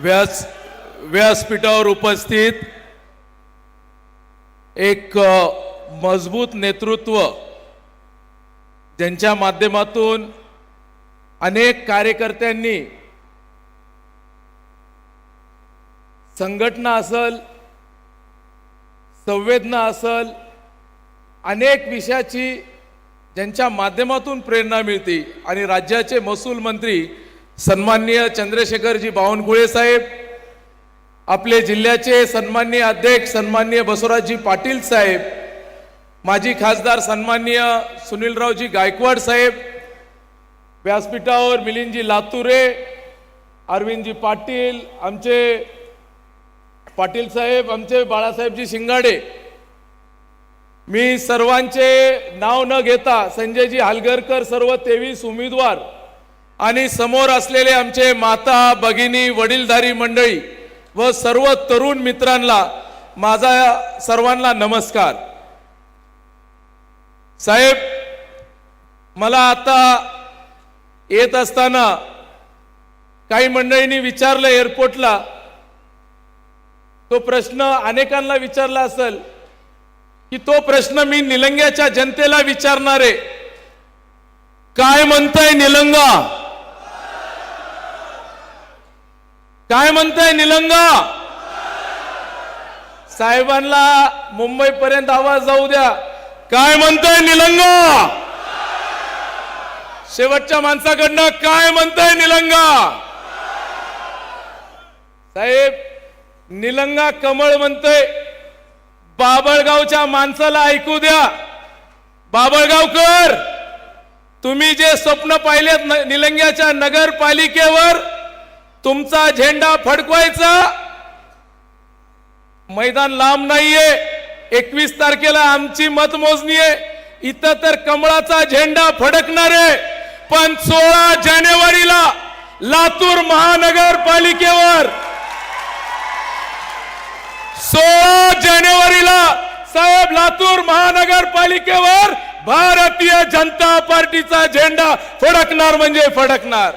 व्यासपीठावर उपस्थित एक मजबूत नेतृत्व ज्यांच्या माध्यमातून अनेक कार्यकर्त्यांनी संघटना असेल, संवेदना असेल, अनेक विषयाची ज्यांच्या माध्यमातून प्रेरणा मिळते आणि राज्याचे महसूल मंत्री सन्माननीय चंद्रशेखरजी बावनकुळे साहेब, आपले जिल्ह्याचे सन्माननीय अध्यक्ष सन्माननीय बसवराजजी पाटील साहेब, माजी खासदार सन्माननीय सुनीलरावजी गायकवाड साहेब, व्यासपीठावर मिलिंदजी लातुरे, अरविंदजी पाटील, आमचे पाटील साहेब, आमचे बाळासाहेबजी शिंगाडे, मी सर्वांचे नाव न घेता संजयजी हलगरकर, सर्व 23 उमेदवार आणि समोर असलेले आमचे माता भगिनी वडीलधारी मंडळी व सर्व तरुण मित्रांना माझा सर्वांना नमस्कार। साहेब, मला आता येत असताना काही मंडळींनी विचारलं एअरपोर्टला, तो प्रश्न अनेकांना विचारला असेल की तो प्रश्न मी निलंग्याच्या जनतेला विचारणार आहे, काय म्हणताय निलंगा, काय म्हणताय निलंगा? साहेबांना मुंबई पर्यंत आवाज जाऊ द्या, काय म्हणताय निलंगा? शेवटच्या माणसाकडनं काय म्हणताय निलंगा? साहेब, निलंगा कमळ म्हणतोय, बाबळगावच्या माणसाला ऐकू द्या। बाबळगावकर, तुम्ही जे स्वप्न पाहिलेत निलंग्याच्या नगरपालिकेवर तुमचा झेंडा फडकवायचा, मैदान लांब नाहीये, 21 तारखेला आमची मतमोजणी आहे, इथं तर कमळाचा झेंडा फडकणार आहे, पण 16 जानेवारीला लातूर महानगरपालिकेवर 16 जानेवारीला साहेब लातूर महानगरपालिकेवर भारतीय जनता पार्टीचा झेंडा फडकणार म्हणजे फडकणार।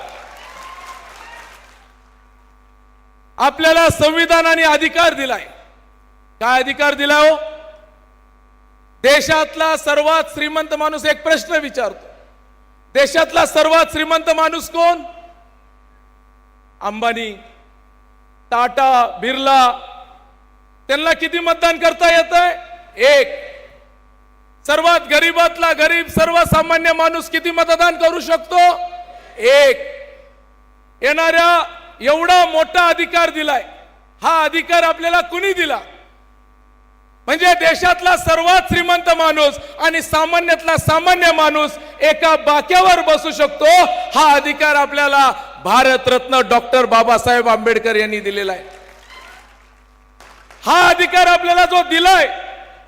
आपल्याला संविधानाने अधिकार दिलाय, काय अधिकार दिला हो? देशातला सर्वात श्रीमंत माणूस, एक प्रश्न विचारतो, देशातला सर्वात श्रीमंत माणूस कोण? अंबानी, टाटा, बिर्ला, त्यांना किती मतदान करता येतंय? 1। सर्वात गरीबातला गरीब सर्वसामान्य माणूस किती मतदान करू शकतो? 1। येणाऱ्या एवढा मोठा अधिकार दिलाय, हा अधिकार आपल्याला कुणी दिला? म्हणजे देशातला सर्वात श्रीमंत माणूस आणि सामान्यातला सामान्य माणूस एका बाक्यावर बसू शकतो, हा अधिकार आपल्याला भारतरत्न डॉक्टर बाबासाहेब आंबेडकर यांनी दिलेला आहे। हा अधिकार आपल्याला जो दिलाय,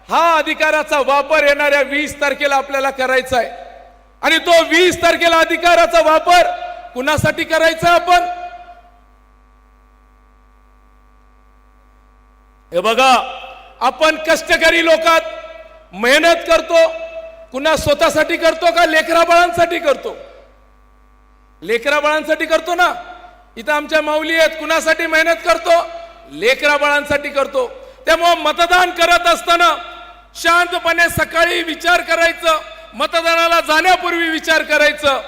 हा अधिकाराचा वापर येणाऱ्या 20 तारखेला आपल्याला करायचा आहे आणि तो 20 तारखेला अधिकाराचा वापर कुणासाठी करायचा? आपण हे बघा, आपण कष्टकरी लोकात मेहनत करतो, कुणा स्वतःसाठी करतो का लेकरा बाळांसाठी करतो? लेकरा बाळांसाठी करतो ना। इथं आमच्या माऊली आहेत, कुणासाठी मेहनत करतो? लेकरा बाळांसाठी करतो। त्यामुळे मतदान करत असताना शांतपणे सकाळी विचार करायचं, मतदानाला जाण्यापूर्वी विचार करायचं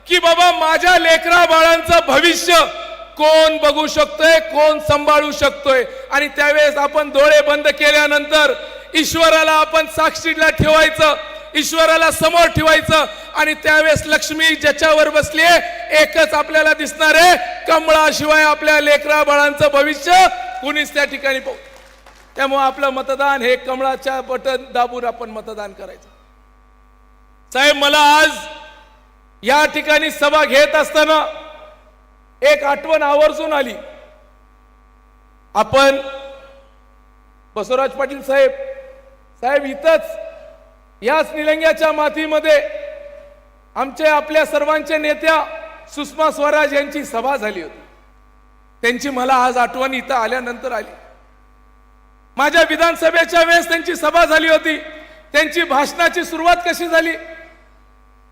की बाबा माझ्या लेकरा बाळांचं भविष्य कोण बघू शकतोय, कोण सांभाळू शकतोय, आणि त्यावेळेस आपण डोळे बंद केल्यानंतर ईश्वराला आपण साक्षीला ठेवायचं, ईश्वराला समोर ठेवायचं, आणि त्यावेळेस लक्ष्मी ज्याच्यावर बसली एकच आपल्याला दिसणार आहे, कमळाशिवाय आपल्या लेकरा बाळांचं भविष्य कुणीच त्या ठिकाणी पाहू। त्यामुळे आपलं मतदान हे कमळाच्या बटन दाबून आपण मतदान करायचं। साहेब, मला आज या ठिकाणी सभा घेत असताना एक आठवण आवर्जून आली। आपण बसवराज पाटील साहेब इथंच याच निलंग्याच्या मातीमध्ये आपल्या सर्वांच्या नेत्या सुषमा स्वराज यांची सभा झाली होती। त्यांची मला आज आठवण इथं आल्यानंतर आली। माझ्या विधानसभेच्या वेळेस त्यांची सभा झाली होती। त्यांची भाषणाची सुरुवात कशी झाली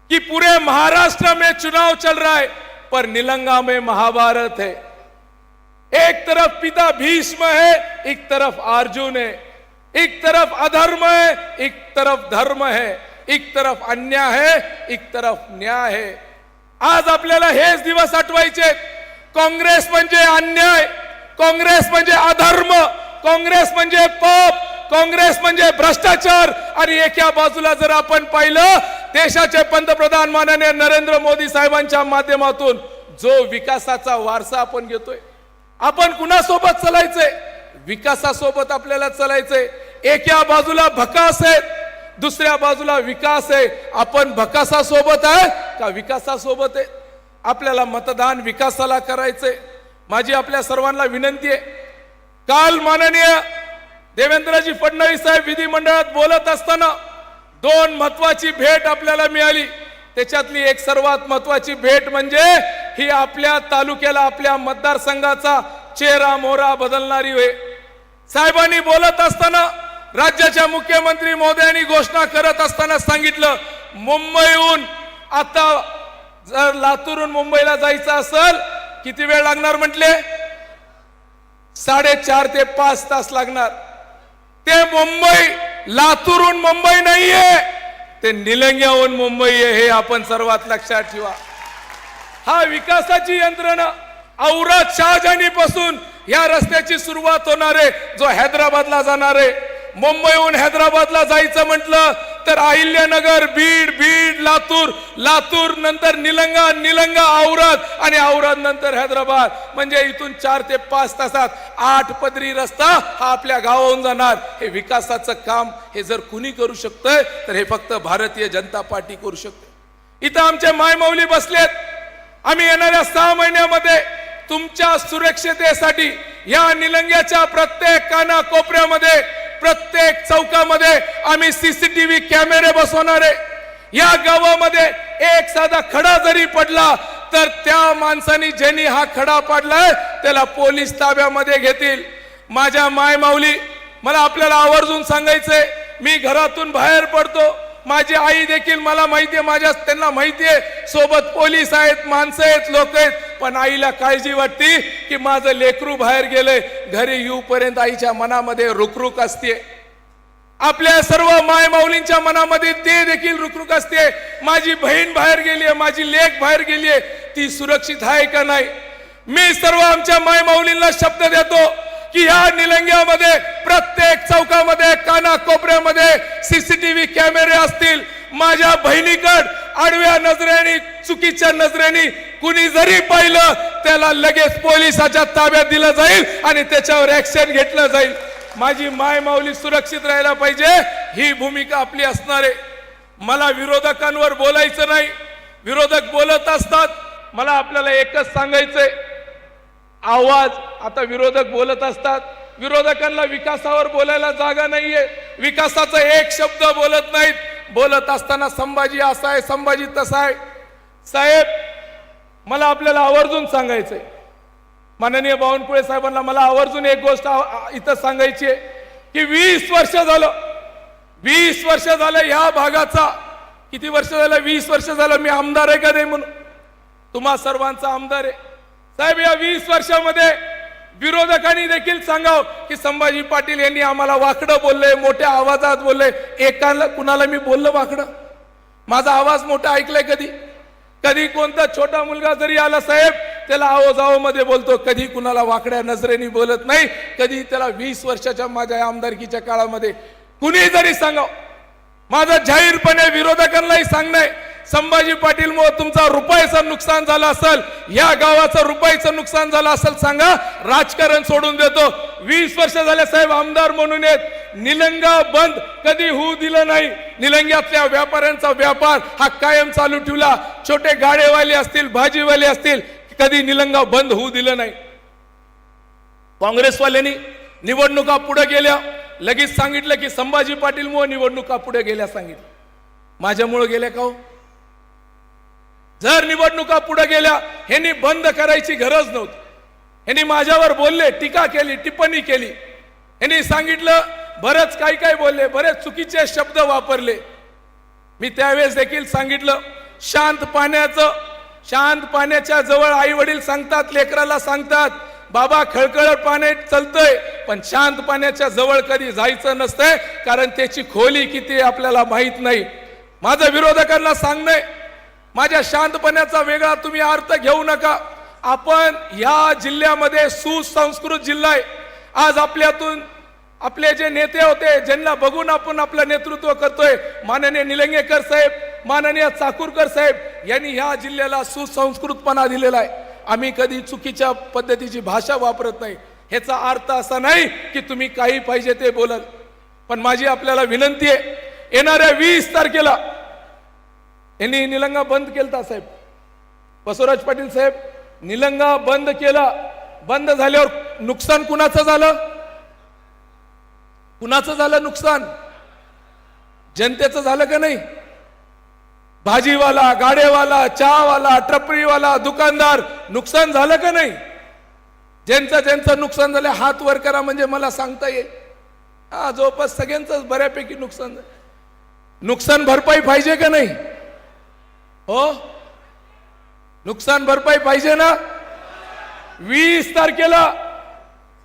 की पूरे महाराष्ट्र में चुनाव चल रहा है पर निलंगा में महाभारत है। एक तरफ पिता भीष्म है, एक तरफ अर्जुन है, एक तरफ अधर्म है, एक तरफ धर्म है, एक तरफ अन्याय है, एक तरफ न्याय है. आज आपल्याला हेच दिवस आठवायचे. काँग्रेस म्हणजे अन्याय, काँग्रेस म्हणजे अधर्म, काँग्रेस म्हणजे पाप, काँग्रेस म्हणजे भ्रष्टाचार. आणि एका बाजूला जर आपण पाहिलं, देशाचे पंतप्रधान माननीय नरेंद्र मोदी साहेबांच्या माध्यमातून जो विकासाचा वारसा आपण घेतोय, आपण कुणासोबत चालायचंय? विकासासोबत आपल्याला चालायचंय. एका बाजूला भकास आहे, दुसऱ्या बाजूला विकास आहे. आपण भकासासोबत आहे का विकासासोबत आहे? आपल्याला मतदान विकासाला करायचंय. माझी आपल्या सर्वांना विनंती आहे, काल माननीय देवेंद्रजी फडणवीस साहेब विधिमंडळात बोलत असताना दोन महत्वाची भेट आपल्याला मिळाली. त्याच्यातली एक सर्वात महत्वाची भेट म्हणजे ही आपल्या तालुक्याला, आपल्या मतदारसंघाचा चेहरा मोहरा बदलणारी होय. साहेबांनी बोलत असताना, राज्याच्या मुख्यमंत्री महोदयांनी घोषणा करत असताना सांगितलं, मुंबईहून आता जर लातूरहून मुंबईला जायचं असेल किती वेळ लागणार म्हटले? 4.5 ते 5 तास लागणार. ते मुंबई लातूरहून मुंबई नाहीये, ते निलंग्याहून मुंबई आहे. हे आपण सर्वात लक्षात ठेवा. हा विकासाची यंत्रणा औरत शहाजानी पासून या रस्त्याची सुरुवात होणार आहे, जो हैदराबादला जाणार आहे. मुंबईहून हैदराबादला जायचं म्हटलं तर अहिल्यानगर, बीड, बीड लातूर, लातूर नंतर निलंगा, निलंगा औरत आणि औरत नंतर हैदराबाद. म्हणजे इथून 4 ते 5 तासात 8 पदरी रस्ता हा आपल्या गावाहून जाणार. हे विकासाचं काम हे जर कुणी करू शकतंय तर हे फक्त भारतीय जनता पार्टी करू शकते. इथं आमचे मायमौली बसलेत. आम्ही येणाऱ्या 6 महिन्यामध्ये तुमच्या सुरक्षिततेसाठी या निलंग्याच्या प्रत्येक काना कोपऱ्यामध्ये, प्रत्येक चौकामध्ये आम्ही सीसीटीव्ही कॅमेरे बसवणार आहे. या गावामध्ये एक साधा खडा जरी पडला तर त्या माणसाने ज्यांनी हा खडा पाडलाय त्याला पोलीस ताब्यामध्ये घेतील. माझ्या मायमाऊली, मला आपल्याला आवर्जून सांगायचंय, मी घरातून बाहेर पडतो, माझी आई देखील मला माहितीये, माझ्या त्यांना माहितीये सोबत पोलीस आहेत, माणसं आहेत, लोक आहेत, पण आईला काळजी वाटते की माझं लेकरू बाहेर गेलंय. घरी येऊपर्यंत आईच्या मनामध्ये रुकरुक असते. आपल्या सर्व माय माऊलींच्या मनामध्ये ते देखील रुकरुक असते, माझी बहीण बाहेर गेलीये, माझी लेक बाहेर गेलीये, ती सुरक्षित आहे का नाही. मी सर्व आमच्या माय माऊलींना शब्द देतो की या निलंग्यामध्ये प्रत्येक चौकामध्ये, काना कोपऱ्यामध्ये सीसीटीव्ही कॅमेरे असतील. माझ्या बहिणीकड आडव्या नजरेने, चुकीच्या नजरेने कुणी जरी पाहिलं त्याला लगेच पोलिसाच्या ताब्यात दिलं जाईल आणि त्याच्यावर ऍक्शन घेतलं जाईल. माझी माय माऊली सुरक्षित राहायला पाहिजे, ही भूमिका आपली असणार आहे. मला विरोधकांवर बोलायचं नाही, विरोधक बोलत असतात. मला आपल्याला एकच सांगायचंय, आवाज, आता विरोधक बोलत असतात, विरोधकांना विकासावर बोलायला जागा नाहीये, विकासाचा एक शब्द बोलत नाहीत. बोलत असताना संभाजी असा आहे, संभाजी तसा आहे. साहेब, मला आपल्याला आवर्जून सांगायचंय, माननीय बावनकुळे साहेबांना मला आवर्जून एक गोष्ट इथं सांगायची आहे की 20 वर्ष झालं, 20 वर्ष झालं या भागाचा, किती वर्ष झालं, 20 वर्ष झालं मी आमदार आहे का नाही म्हणून, तुम्हा सर्वांचा आमदार आहे. साहेब, या 20 वर्षामध्ये विरोधकांनी देखील सांगाव की संभाजी पाटील यांनी आम्हाला वाकडं बोलले, मोठ्या आवाजात बोलले. एकाला कुणाला मी बोललो वाकडं? माझा आवाज मोठा ऐकलाय कधी? कधी कोणता छोटा मुलगा जरी आला साहेब त्याला आवाजाव मध्ये बोलतो, कधी कुणाला वाकड्या नजरेने बोलत नाही. कधी त्याला 20 वर्षाच्या माझ्या आमदारकीच्या काळामध्ये कुणी जरी सांगाव, माझा जाहीरपणे विरोधकांनाही सांगणं, संभाजी पाटील मुळे तुमचा रुपयाचं नुकसान झालं असेल, या गावाचं रुपयाचं नुकसान झालं असेल, सांगा, राजकारण सोडून देतो. 20 वर्ष झाले साहेब आमदार म्हणून येत, निलंगा बंद कधी होऊ दिलं नाही. निलंग्यातल्या व्यापाऱ्यांचा व्यापार हा कायम चालू ठेवला. छोटे गाडेवाले असतील, भाजीवाले असतील, कधी निलंगा बंद होऊ दिलं नाही. काँग्रेसवाल्यांनी निवडणुका पुढे गेल्या, लगेच सांगितलं की संभाजी पाटील मुळे निवडणुका पुढे गेल्या. सांगितलं, माझ्यामुळे गेल्या का हो? जर निवडणुका पुढे गेल्या, ह्यांनी बंद करायची गरज नव्हती. ह्यांनी माझ्यावर बोलले, टीका केली, टिप्पणी केली, ह्यांनी सांगितलं, बरंच काही काही बोलले, बरेच चुकीचे शब्द वापरले. मी त्यावेळेस देखील सांगितलं, शांत पाण्याच्या जवळ आई वडील सांगतात, लेकराला सांगतात बाबा खळखळ पाण्यात चालतंय, पण शांत पाण्याच्या जवळ कधी जायचं नसतंय, कारण त्याची खोली किती आपल्याला माहित नाही. माझं विरोधकांना सांगणं, माझ्या शांतपणाचा वेगळा तुम्ही अर्थ घेऊ नका. आपण या जिल्ह्यामध्ये सुसंस्कृत जिल्हा आहे. आज आपल्यातून आपले जे नेते होते, ज्यांना बघून आपण आपलं नेतृत्व करतोय, माननीय निलंगेकर साहेब, माननीय चाकूरकर साहेब यांनी ह्या जिल्ह्याला सुसंस्कृतपणा दिलेला आहे. आम्ही कधी चुकीच्या पद्धतीची भाषा वापरत नाही. ह्याचा अर्थ असा नाही की तुम्ही काही पाहिजे ते बोलाल, पण माझी आपल्याला विनंती आहे, येणाऱ्या 20 तारखेला यांनी निलंगा बंद केलता साहेब, बसवराज पाटील साहेब, निलंगा बंद केला. बंद झाल्यावर नुकसान कुणाचं झालं? कुणाचं झालं नुकसान? जनतेचं झालं का नाही? भाजीवाला, गाडेवाला, चहावाला, टपरीवाला, दुकानदार, नुकसान झालं का नाही? ज्यांचं नुकसान झालं हात वर करा, म्हणजे मला सांगता येईल. हा, जवळपास सगळ्यांचं बऱ्यापैकी नुकसान झालं. नुकसान भरपाई पाहिजे का नाही? हो, नुकसान भरपाई पाहिजे ना?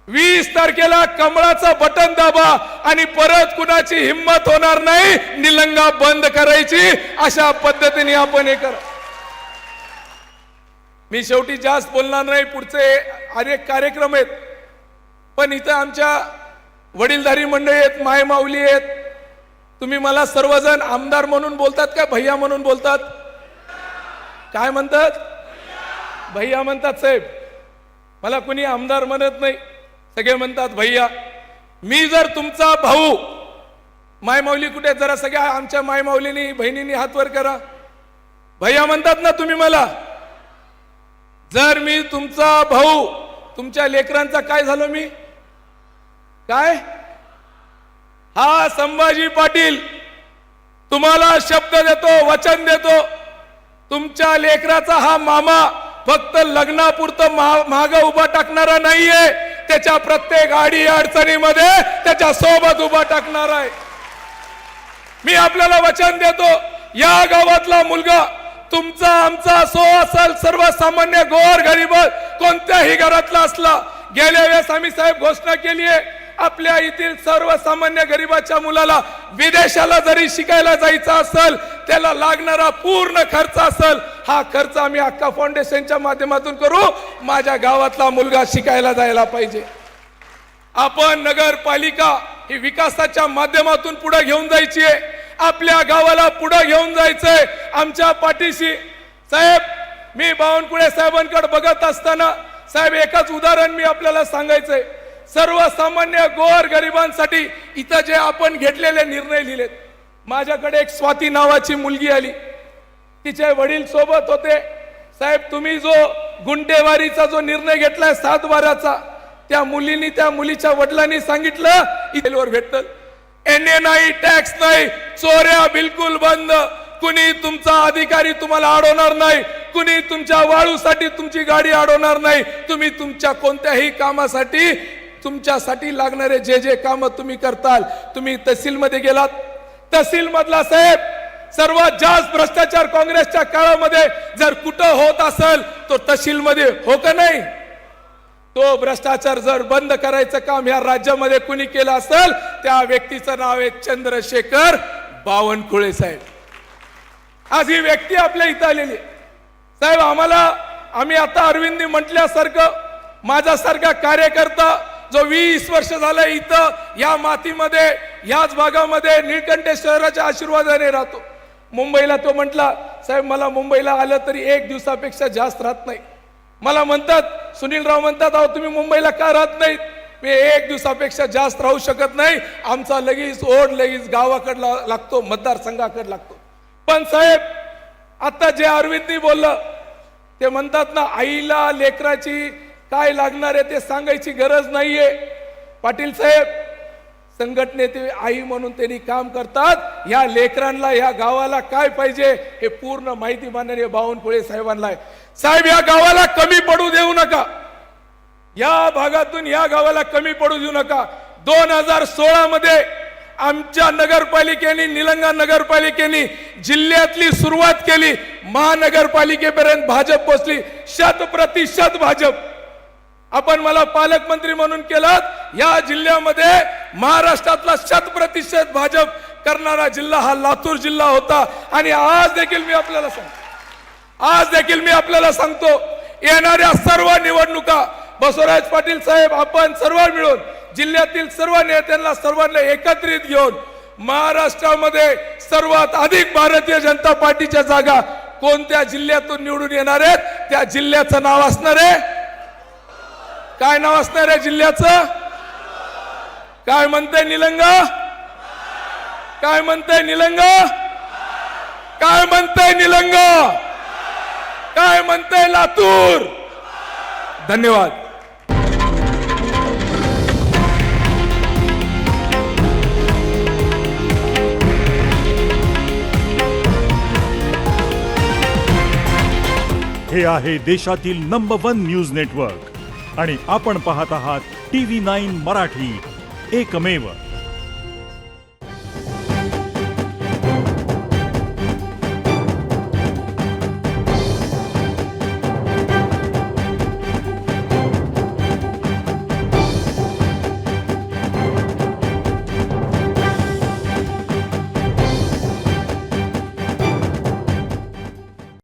20 तारखेला कमळाचं बटन दाबा आणि परत कुणाची हिम्मत होणार नाही निलंगा बंद करायची. अशा पद्धतीने आपण हे करा. मी शेवटी जास्त बोलणार नाही, पुढचे अनेक कार्यक्रम आहेत, पण इथं आमच्या वडीलधारी मंडळी आहेत, मायमाऊली आहेत. तुम्ही मला सर्वजण आमदार म्हणून बोलतात का भैया म्हणून बोलतात? काय म्हणतात? भैया म्हणतात साहेब. मला कुणी आमदार म्हणत नाही, सगळे म्हणतात भैया. मी जर तुमचा भाऊ, मायमाऊली कुठे? जरा सगळ्या आमच्या मायमाऊलीनी बहिणींनी हात वर करा. भैया म्हणतात ना तुम्ही मला? जर मी तुमचा भाऊ, तुमच्या लेकरांचा काय झालो मी? काय? हा संभाजी पाटील तुम्हाला शब्द देतो, वचन देतो, तुमच्या लेकराचा हा मामा फक्त लग्नापुरतं माग उभा टाकणारा नाहीये, त्याच्या प्रत्येक आडी अडचणीमध्ये त्याच्या सोबत उभा टाकणार आहे. मी आपल्याला वचन देतो, या गावातला मुलगा तुमचा आमचा असो, असेल सर्वसामान्य गोर गरीब कोणत्याही घरातला असला, गेल्या वेळेस आम्ही साहेब घोषणा केली आहे, आपल्या येथील सर्वसामान्य गरीबाच्या मुलाला विदेशाला जरी शिकायला जायचं असेल, त्याला लागणारा पूर्ण खर्च असेल, हा खर्च आम्ही अक्का फाउंडेशनच्या माध्यमातून करू. माझ्या गावातला मुलगा शिकायला जायला पाहिजे. आपण नगरपालिका ही विकासाच्या माध्यमातून पुढे घेऊन जायची आहे, आपल्या गावाला पुढे घेऊन जायचंय. आमच्या पाठीशी साहेब, मी बावनकुळे साहेबांकडे बघत असताना साहेब एकच उदाहरण मी आपल्याला सांगायचंय. सर्वसामान्य गोर गरिबांसाठी इथं जे आपण घेतलेले निर्णय लिहिलेत, माझ्याकडे एक स्वाती नावाची मुलगी आली, तिचे वडील सोबत होते. साहेब, तुम्ही जो गुंटेवारीचा जो निर्णय घेतलाय 7 बाराचा, त्या मुलींनी, त्या मुलीच्या वडिलांनी सांगितलं इथेवर भेटतं, एनए नाही, टॅक्स नाही, चोऱ्या बिलकुल बंद, कुणी तुमचा अधिकारी तुम्हाला अडवणार नाही, कुणी तुमच्या वाळूसाठी तुमची गाडी अडवणार नाही. तुम्ही तुमच्या कोणत्याही कामासाठी, तुमच्यासाठी लागणारे जे जे काम तुम्ही करताल, तुम्ही तहसील मध्ये गेलात, तहसील मधला साहेब सर्वात जास्त भ्रष्टाचार काँग्रेसच्या काळामध्ये जर कुठं होत असेल तो तहसील मध्ये, हो का नाही? तो भ्रष्टाचार जर बंद करायचं काम या राज्यामध्ये कुणी केलं असेल, त्या व्यक्तीचं नाव आहे चंद्रशेखर बावनकुळे साहेब. आज ही व्यक्ती आपल्या इथं आलेली साहेब. आम्ही आता अरविंदनी म्हटल्यासारखं, माझ्यासारखा कार्यकर्ता जो 20 वर्ष झालं इथं या मातीमध्ये, याच भागामध्ये निळकंठेश्वराच्या आशीर्वादाने राहतो. मुंबईला तो म्हटला, साहेब मला मुंबईला आलं तरी 1 दिवसापेक्षा जास्त राहत नाही. मला म्हणतात, सुनीलराव म्हणतात, अहो तुम्ही मुंबईला का राहत नाहीत? मी 1 दिवसापेक्षा जास्त राहू शकत नाही. आमचा लगेच ओढ लगेच गावाकडे लागतो, मतदारसंघाकडे लागतो. पण साहेब, आता जे अरविंदनी बोललं, ते म्हणतात ना, आईला लेकराची काय लागणार आहे ते सांगायची गरज नाहीये. पाटील साहेब, संघटनेत आई म्हणून त्यांनी काम करतात. या लेकरांना, या गावाला काय पाहिजे हे पूर्ण माहिती माननीय बावनकुळे साहेबांना आहे. साहेब, या गावाला कमी पडू देऊ नका, या भागातून या गावाला कमी पडू देऊ नका. 2016 मध्ये आमच्या नगरपालिकेने, निलंगा नगरपालिकेने जिल्ह्यातली सुरुवात केली. महानगरपालिकेपर्यंत भाजप पोहोचली, 100% भाजप. आपण मला पालकमंत्री म्हणून केलं. या जिल्ह्यामध्ये महाराष्ट्रातला 100% भाजप करणारा जिल्हा हा लातूर जिल्हा होता. आणि आज देखील मी आपल्याला सांगतो येणाऱ्या सर्व निवडणुका बसवराज पाटील साहेब आपण सर्व मिळून जिल्ह्यातील सर्व नेत्यांना सर्वांना एकत्रित घेऊन महाराष्ट्रामध्ये सर्वात अधिक भारतीय जनता पार्टीच्या जागा कोणत्या जिल्ह्यातून निवडून येणार आहेत त्या जिल्ह्याचं नाव असणार आहे. काय नाव असणार आहे जिल्ह्याचं? काय म्हणतंय निलंगा? काय म्हणतंय निलंगा? काय म्हणतंय निलंगा? काय म्हणतंय लातूर? धन्यवाद. हे आहे देशातील नंबर 1 न्यूज नेटवर्क आणि आपण पाहत आहात TV9 मराठी, एकमेव.